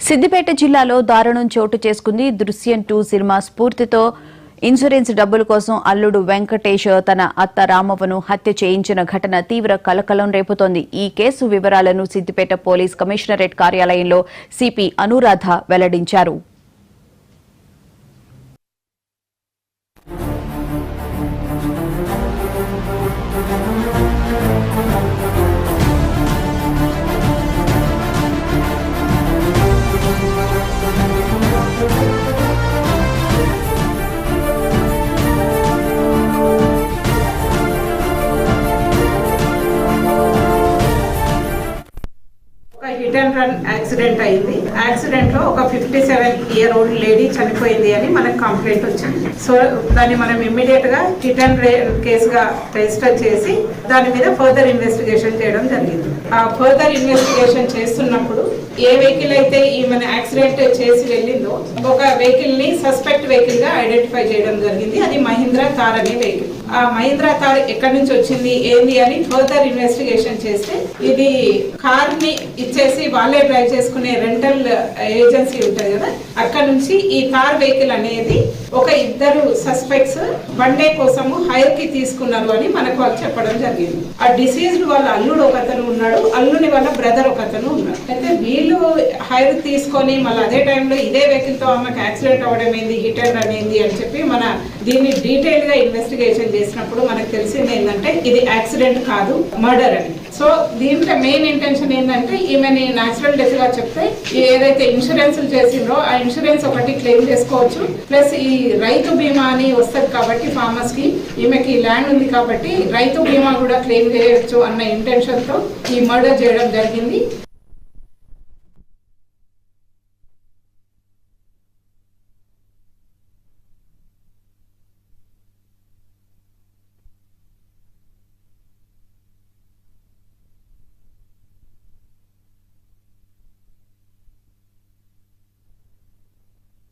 సిద్దిపేట జిల్లాలో దారుణం చోటు చేసుకుంది. దృశ్యం 2 సినిమా స్ఫూర్తితో ఇన్సూరెన్స్ డబ్బుల కోసం అల్లుడు వెంకటేష్ తన అత్త రామవ్వను హత్య చేయించిన ఘటన తీవ్ర కలకలం రేపుతోంది. ఈ కేసు వివరాలను సిద్దిపేట పోలీస్ కమిషనరేట్ కార్యాలయంలో సిపి అనురాధ వెల్లడించారు. హిట్ అండ్ రన్ యాక్సిడెంట్ అయింది. యాక్సిడెంట్ లో ఒక 57-year-old లేడీ చనిపోయింది అని మనకు కంప్లైంట్ వచ్చింది. సో దాన్ని మనం ఇమ్మీడియట్ గా హిట్ అండ్ కేసుగా రిజిస్టర్ చేసి దాని మీద ఫర్దర్ ఇన్వెస్టిగేషన్ చేయడం జరిగింది. ఆ ఫర్దర్ ఇన్వెస్టిగేషన్ చేస్తున్నప్పుడు ఏ వెహికల్ అయితే ఈమెను యాక్సిడెంట్ చేసి వెళ్ళిందో ఒక వెహికల్ ని సస్పెక్ట్ వెహికల్ గా ఐడెంటిఫై చేయడం జరిగింది. అది మహీంద్రా థార్ అనే వెహికల్. ఆ మహీంద్రా థార్ ఎక్కడి నుంచి వచ్చింది ఏంది అని ఫర్దర్ ఇన్వెస్టిగేషన్ చేస్తే ఇది కార్ ని ఇచ్చేసి వాళ్ళే డ్రైవ్ చేసుకునే రెంటల్ ఏజెన్సీ ఉంటుంది కదా, అక్కడ నుంచి ఈ థార్ వెహికల్ అనేది ఒక ఇద్దరు సస్పెక్ట్స్ వన్ డే కోసము హైర్ కి తీసుకున్నారు అని మనకు వాళ్ళు చెప్పడం జరిగింది. ఆ డిసీజ్డ్ వాళ్ళ అల్లుడు ఒకతను ఉన్నాడు, అల్లుని వాళ్ళ బ్రదర్ ఒకతను ఉన్నాడు. అయితే వీళ్ళు హైర్ తీసుకొని మళ్ళీ అదే టైంలో ఇదే వెహికల్ తో ఆమెకు యాక్సిడెంట్ అవడం ఏంది, హిట్ అండ్ రన్ ఏంది అని చెప్పి మన దీన్ని డీటెయిల్ గా ఇన్వెస్టిగేషన్ చేసినప్పుడు మనకు తెలిసింది ఏంటంటే ఇది యాక్సిడెంట్ కాదు, మర్డర్ అని. సో దీంట్లో మెయిన్ ఇంటెన్షన్ ఏంటంటే ఈమెని న్యాచురల్ డెత్ గా చెప్తే ఏదైతే ఇన్సూరెన్స్ చేసిండ్రో ఆ ఇన్సూరెన్స్ ఒకటి క్లెయిమ్ చేసుకోవచ్చు, ప్లస్ ఈ రైతు బీమా అని వస్తుంది కాబట్టి ఫార్మర్స్ కి ఈమెకి ల్యాండ్ ఉంది కాబట్టి రైతు బీమా కూడా క్లెయిమ్ చేయొచ్చు అన్న ఇంటెన్షన్ తో ఈ మర్డర్ చేయడం జరిగింది.